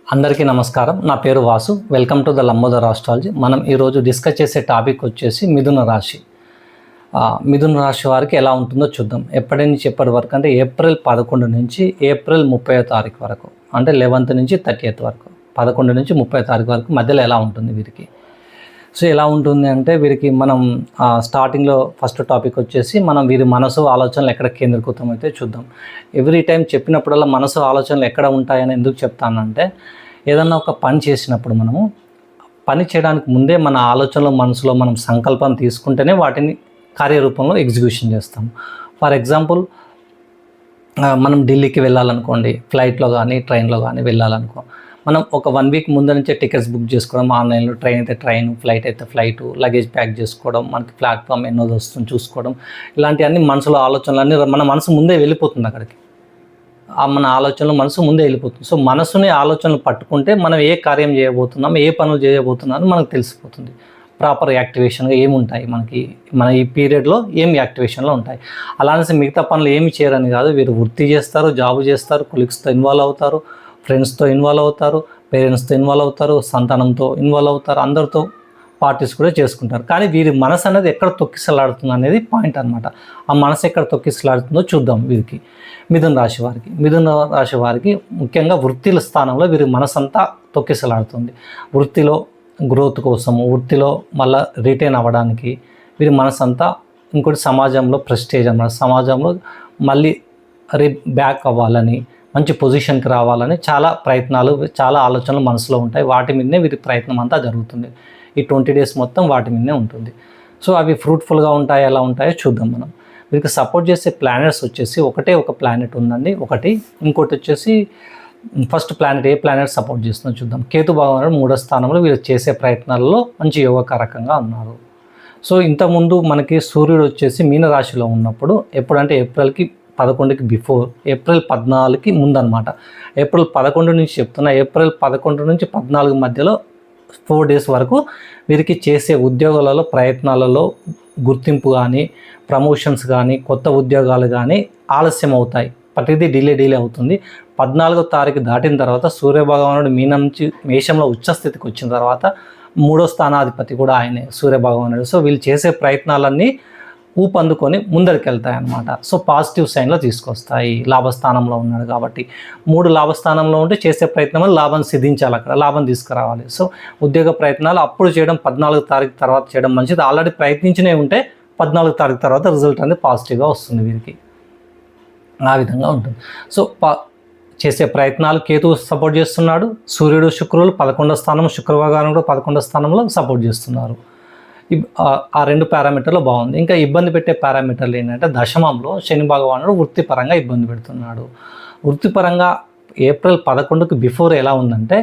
అందరికీ నమస్కారం. నా పేరు Vasu. Welcome to the Lambodar astrology. మనం ఈరోజు డిస్కస్ చేసే టాపిక్ వచ్చేసి మిథున రాశి. మిథున రాశి వారికి ఎలా ఉంటుందో చూద్దాం. ఎప్పటి నుంచి ఎప్పటి వరకు అంటే ఏప్రిల్ 11 నుంచి ఏప్రిల్ 30వ తారీఖు వరకు, అంటే 11th నుంచి 30th వరకు, 11 నుంచి 30వ తారీఖు వరకు మధ్యలో ఎలా ఉంటుంది వీరికి. సో ఎలా ఉంటుంది అంటే వీరికి మనం స్టార్టింగ్లో ఫస్ట్ టాపిక్ వచ్చేసి మనం వీరి మనసు ఆలోచనలు ఎక్కడ కేంద్రీకృతం అయితే చూద్దాం. ఎవ్రీ టైం చెప్పినప్పుడల్లా మనసు ఆలోచనలు ఎక్కడ ఉంటాయని ఎందుకు చెప్తానంటే, ఏదన్నా ఒక పని చేసినప్పుడు మనము పని చేయడానికి ముందే మన ఆలోచనలు మనసులో మనం సంకల్పం తీసుకుంటేనే వాటిని కార్యరూపంలో ఎగ్జిక్యూషన్ చేస్తాం. ఫర్ ఎగ్జాంపుల్, మనం ఢిల్లీకి వెళ్ళాలనుకోండి, ఫ్లైట్లో కానీ ట్రైన్లో కానీ వెళ్ళాలనుకో, మనం ఒక 1 week ముందు నుంచే టికెట్స్ బుక్ చేసుకోవడం, ఆన్లైన్లో ట్రైన్ అయితే ట్రైన్, ఫ్లైట్ అయితే ఫ్లైట్, లగేజ్ ప్యాక్ చేసుకోవడం, మనకి ప్లాట్ఫామ్ ఎన్నోది వస్తుంది చూసుకోవడం, ఇలాంటివన్నీ మనసులో ఆలోచనలన్నీ మన మనసు ముందే వెళ్ళిపోతుంది అక్కడికి. మన ఆలోచనలు మనసు ముందే వెళ్ళిపోతుంది. సో మనసుని ఆలోచనలు పట్టుకుంటే మనం ఏ కార్యం చేయబోతున్నాం, ఏ పనులు చేయబోతున్నామని మనకు తెలిసిపోతుంది. ప్రాపర్ యాక్టివేషన్గా ఏముంటాయి మన ఈ పీరియడ్లో ఏం యాక్టివేషన్లో ఉంటాయి. అలానే మిగతా పనులు ఏమి చేయరని కాదు, వీరు వృత్తి చేస్తారు, జాబ్ చేస్తారు, కొలీగ్స్తో ఇన్వాల్వ్ అవుతారు, ఫ్రెండ్స్తో ఇన్వాల్వ్ అవుతారు, పేరెంట్స్తో ఇన్వాల్వ్ అవుతారు, సంతానంతో ఇన్వాల్వ్ అవుతారు, అందరితో పార్టీస్ కూడా చేసుకుంటారు. కానీ వీరి మనసు అనేది ఎక్కడ తొక్కిసలాడుతుంది అనేది పాయింట్ అనమాట. ఆ మనసు ఎక్కడ తొక్కిసలాడుతుందో చూద్దాం. వీరికి మిథున రాశి వారికి ముఖ్యంగా వృత్తిల స్థానంలో వీరి మనసు అంతా తొక్కిసలాడుతుంది. వృత్తిలో గ్రోత్ కోసము, వృత్తిలో మళ్ళీ రిటైన్ అవ్వడానికి వీరి మనసు అంతా, ఇంకోటి సమాజంలో ప్రెస్టేజ్ అన్నమాట, సమాజంలో మళ్ళీ బ్యాక్ అవ్వాలని, మంచి పొజిషన్కి రావాలని చాలా ప్రయత్నాలు, చాలా ఆలోచనలు మనసులో ఉంటాయి. వాటి మీదనే వీరి ప్రయత్నం అంతా జరుగుతుంది. ఈ 20 days మొత్తం వాటి మీదనే ఉంటుంది. సో అవి ఫ్రూట్ఫుల్గా ఉంటాయి, ఎలా ఉంటాయో చూద్దాం మనం. వీరికి సపోర్ట్ చేసే ప్లానెట్స్ వచ్చేసి ఒక ప్లానెట్ ఉందండి, ఇంకోటి వచ్చేసి ఫస్ట్ ప్లానెట్, ఏ ప్లానెట్ సపోర్ట్ చేస్తుందో చూద్దాం. కేతు భగవానుడు 3వ స్థానంలో వీరు చేసే ప్రయత్నాలలో మంచి యోగకారకంగా ఉన్నారు. సో ఇంతకుముందు మనకి సూర్యుడు వచ్చేసి మీనరాశిలో ఉన్నప్పుడు, ఎప్పుడంటే ఏప్రిల్కి 11కి బిఫోర్, ఏప్రిల్ 14కి ముందు అనమాట. ఏప్రిల్ 11 నుంచి చెప్తున్నా, ఏప్రిల్ 11 నుంచి 14 మధ్యలో 4 days వరకు వీరికి చేసే ఉద్యోగాలలో, ప్రయత్నాలలో గుర్తింపు కానీ, ప్రమోషన్స్ కానీ, కొత్త ఉద్యోగాలు కానీ ఆలస్యం అవుతాయి. ప్రతిదీ డిలే అవుతుంది. 14వ తారీఖు దాటిన తర్వాత సూర్యభగవానుడు మీనం నుంచి మేషంలో ఉచ్చస్థితికి వచ్చిన తర్వాత 3వ స్థానాధిపతి కూడా ఆయనే, సూర్యభగవానుడు. సో వీళ్ళు చేసే ప్రయత్నాలన్నీ ఊపందుకొని ముందరికి వెళ్తాయి అన్నమాట. సో పాజిటివ్ సైన్లో తీసుకొస్తాయి. లాభస్థానంలో ఉన్నాడు కాబట్టి 3 లాభస్థానంలో ఉంటే చేసే ప్రయత్నం లాభం సిద్ధించాలి, అక్కడ లాభం తీసుకురావాలి. సో ఉద్యోగ ప్రయత్నాలు అప్పుడు చేయడం, 14వ తారీఖు తర్వాత చేయడం మంచిది. ఆల్రెడీ ప్రయత్నించినే ఉంటే 14వ తారీఖు తర్వాత రిజల్ట్ అనేది పాజిటివ్గా వస్తుంది వీరికి. ఆ విధంగా ఉంటుంది. సో చేసే ప్రయత్నాలు కేతువు సపోర్ట్ చేస్తున్నాడు, సూర్యుడు శుక్రుడు 11వ స్థానం, శుక్రభగవానుడు కూడా 11వ స్థానంలో సపోర్ట్ చేస్తున్నారు. ఆ 2 పారామీటర్లు బాగుంది. ఇంకా ఇబ్బంది పెట్టే పారామీటర్లు ఏంటంటే, దశమంలో శని భగవానుడు వృత్తిపరంగా ఇబ్బంది పెడుతున్నాడు. వృత్తిపరంగా ఏప్రిల్ 11కి బిఫోర్ ఎలా ఉందంటే,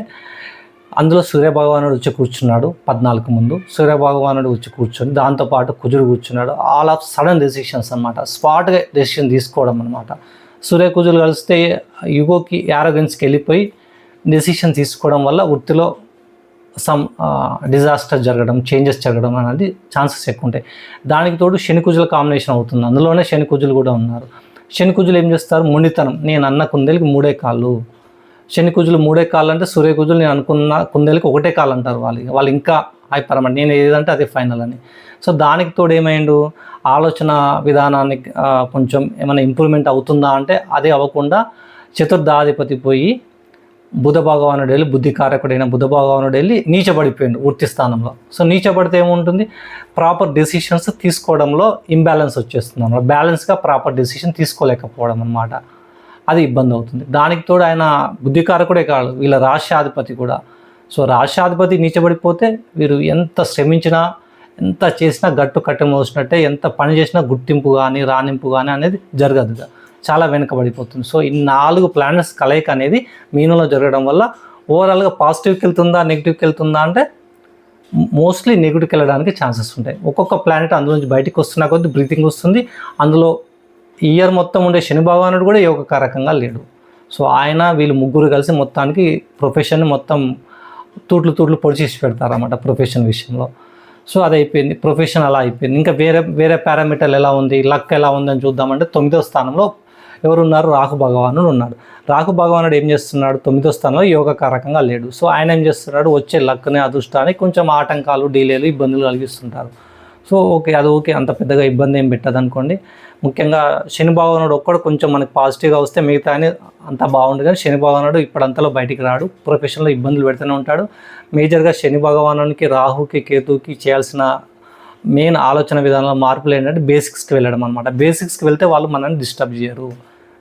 అందులో సూర్యభగవానుడు వచ్చి కూర్చున్నాడు 14 ముందు, సూర్యభగవానుడు వచ్చి కూర్చొని దాంతోపాటు కుజుడు కూర్చున్నాడు. ఆల్ ఆఫ్ సడన్ డెసిషన్స్ అనమాట, స్పాట్గా డెసిషన్ తీసుకోవడం అనమాట. కుజులు కలిస్తే యుగోకి, యారోగెన్స్కి వెళ్ళిపోయి డెసిషన్ తీసుకోవడం వల్ల వృత్తిలో డిజాస్టర్ జరగడం, చేంజెస్ జరగడం అనేది ఛాన్సెస్ ఎక్కువ ఉంటాయి. దానికి తోడు శనికుజుల కాంబినేషన్ అవుతుంది, అందులోనే శనికుజులు కూడా ఉన్నారు. శనికుజులు ఏం చేస్తారు, మొండితనం. నేను అన్న కుందేలకి 3 కాళ్ళు. శనికుజులు 3 కాళ్ళు అంటే, సూర్యకుజులు నేను అనుకున్న కుందేలకి 1 కాళ్ళు అంటారు. వాళ్ళు ఇంకా హైపర్ అన్నమాట, నేను ఏదంటే అది ఫైనల్ అని. సో దానికి తోడు ఏమైండు, ఆలోచన విధానాన్ని కొంచెం ఏమైనా ఇంప్రూవ్మెంట్ అవుతుందా అంటే అది అవ్వకుండా చతుర్థాధిపతి పోయి బుధ భగవానుడు వెళ్ళి, బుద్ధికారకుడైన బుధ భగవానుడు వెళ్ళి నీచబడిపోయిండు వృత్తి స్థానంలో. సో నీచబడితే ఏముంటుంది, ప్రాపర్ డెసిషన్స్ తీసుకోవడంలో ఇంబ్యాలెన్స్ వచ్చేస్తుంది అన్నమాట. బ్యాలెన్స్గా ప్రాపర్ డెసిషన్ తీసుకోలేకపోవడం అన్నమాట, అది ఇబ్బంది అవుతుంది. దానికి తోడు ఆయన బుద్ధికారకుడే కాదు, వీళ్ళ రాష్ట్రాధిపతి కూడా. సో రాష్ట్రాధిపతి నీచబడిపోతే వీరు ఎంత శ్రమించినా, ఎంత చేసినా గట్టు కట్టి మోసినట్టే, ఎంత పని చేసినా గుర్తింపు కానీ, రాణింపు కానీ అనేది జరగదుగా, చాలా వెనుకబడిపోతుంది. సో ఈ 4 ప్లానెట్స్ కలయిక అనేది మీనంలో జరగడం వల్ల ఓవరాల్గా పాజిటివ్కి వెళ్తుందా, నెగిటివ్కి వెళ్తుందా అంటే మోస్ట్లీ నెగిటివ్కి వెళ్ళడానికి ఛాన్సెస్ ఉంటాయి. ఒక్కొక్క ప్లానెట్ అందులో నుంచి బయటికి వస్తున్న కొద్ది బ్రీతింగ్ వస్తుంది. అందులో ఇయర్ మొత్తం ఉండే శని భగవానుడు కూడా యోగకారకంగా లేడు. సో వీళ్ళు ముగ్గురు కలిసి మొత్తానికి ప్రొఫెషన్ని మొత్తం తూట్లు పొడిచేసి పెడతారన్నమాట ప్రొఫెషన్ విషయంలో. సో అది అయిపోయింది, ప్రొఫెషన్ అలా అయిపోయింది. ఇంకా వేరే పారామీటర్లు ఎలా ఉంది, లక్ ఎలా ఉందని చూద్దామంటే 9వ స్థానంలో ఎవరున్నారు? రాహు భగవానుడు ఉన్నాడు. రాహు భగవానుడు ఏం చేస్తున్నాడు? 9వ స్థానంలో యోగకారకంగా లేడు. సో ఆయన ఏం చేస్తున్నాడు? వచ్చే లక్ని అదృష్టానికి కొంచెం ఆటంకాలు, డీలేలు, ఇబ్బందులు కలిగిస్తుంటారు. సో ఓకే అంత పెద్దగా ఇబ్బంది ఏం పెట్టదు అనుకోండి. ముఖ్యంగా శని భగవానుడు ఒక్కడు కొంచెం మనకి పాజిటివ్గా వస్తే మిగతా అని అంతా బాగుండు. కానీ శని భగవానుడు ఇప్పుడంతలో బయటికి రాడు, ప్రొఫెషన్లో ఇబ్బందులు పెడుతూనే ఉంటాడు. మేజర్గా శని భగవానునికి, రాహుకి, కేతుకి చేయాల్సిన మెయిన్ ఆలోచన విధానంలో మార్పులు ఏంటంటే బేసిక్స్కి వెళ్ళడం అనమాట. బేసిక్స్కి వెళ్తే వాళ్ళు మనల్ని డిస్టర్బ్ చేయరు,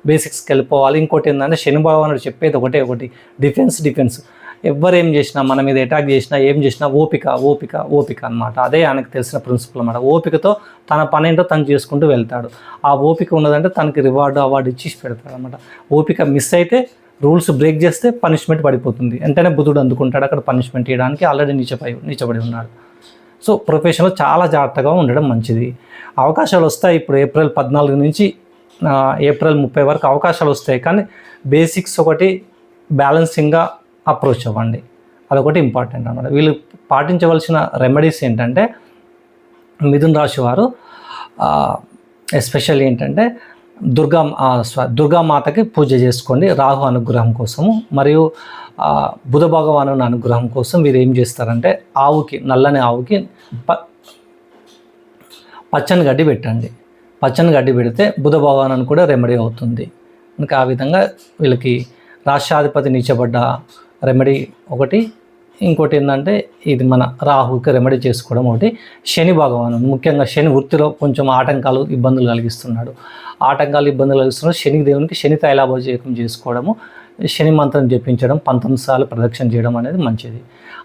బేసిక్స్కి వెళ్ళిపోవాలి. ఇంకోటి ఏంటంటే శని భగవానుడు చెప్పేది ఒకటి, డిఫెన్స్. ఎవరు ఏం చేసినా, మన మీద అటాక్ చేసినా, ఏం చేసినా ఓపిక అనమాట. అదే ఆయనకు తెలిసిన ప్రిన్సిపల్ అనమాట. ఓపికతో తన పని ఏంటో తను చేసుకుంటూ వెళ్తాడు. ఆ ఓపిక ఉన్నదంటే తనకి అవార్డు ఇచ్చి పెడతాడు అనమాట. ఓపిక మిస్ అయితే, రూల్స్ బ్రేక్ చేస్తే పనిష్మెంట్ పడిపోతుంది. వెంటనే బుధుడు అందుకుంటాడు అక్కడ పనిష్మెంట్ ఇవ్వడానికి. ఆల్రెడీ నీచబడి ఉన్నాడు. సో ప్రొఫెషన్లో చాలా జాగ్రత్తగా ఉండడం మంచిది. అవకాశాలు వస్తాయి. ఇప్పుడు ఏప్రిల్ 14 నుంచి ఏప్రిల్ 30 వరకు అవకాశాలు వస్తాయి. కానీ బేసిక్స్ ఒకటి బ్యాలెన్సింగ్గా అప్రోచ్ అవ్వండి, అదొకటి ఇంపార్టెంట్ అన్నమాట. వీళ్ళు పాటించవలసిన రెమెడీస్ ఏంటంటే, మిథున రాశి వారు ఎస్పెషల్లీ ఏంటంటే దుర్గామాతకి పూజ చేసుకోండి రాహు అనుగ్రహం కోసము. మరియు బుధ భగవాను అనుగ్రహం కోసం మీరు ఏం చేస్తారంటే, నల్లని ఆవుకి పచ్చని గడ్డి పెట్టండి. పచ్చని గడ్డి పెడితే బుధ భగవాను కూడా రెమెడీ అవుతుంది. ఇంకా ఆ విధంగా వీళ్ళకి రాష్ట్రాధిపతి నీచబడ్డ రెమెడీ ఒకటి. ఇంకోటి ఏంటంటే ఇది మన రాహుకి రెమెడీ చేసుకోవడం ఒకటి. శని భగవాను ముఖ్యంగా శని వృత్తిలో కొంచెం ఇబ్బందులు కలిగిస్తున్నాడు. శని దేవునికి శని తైలాభిషేకం చేసుకోవడము, శని మంత్రం జపించడం, 19 సార్లు ప్రదక్షిణ చేయడం అనేది మంచిది.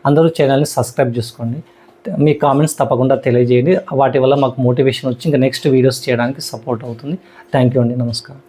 అందరూ ఛానల్ని సబ్స్క్రైబ్ చేసుకోండి. మీ కామెంట్స్ తప్పకుండా తెలియజేయండి. వాటి వల్ల మాకు మోటివేషన్ వచ్చి ఇంకా నెక్స్ట్ వీడియోస్ చేయడానికి సపోర్ట్ అవుతుంది. థ్యాంక్ యూ అండి. నమస్కారం.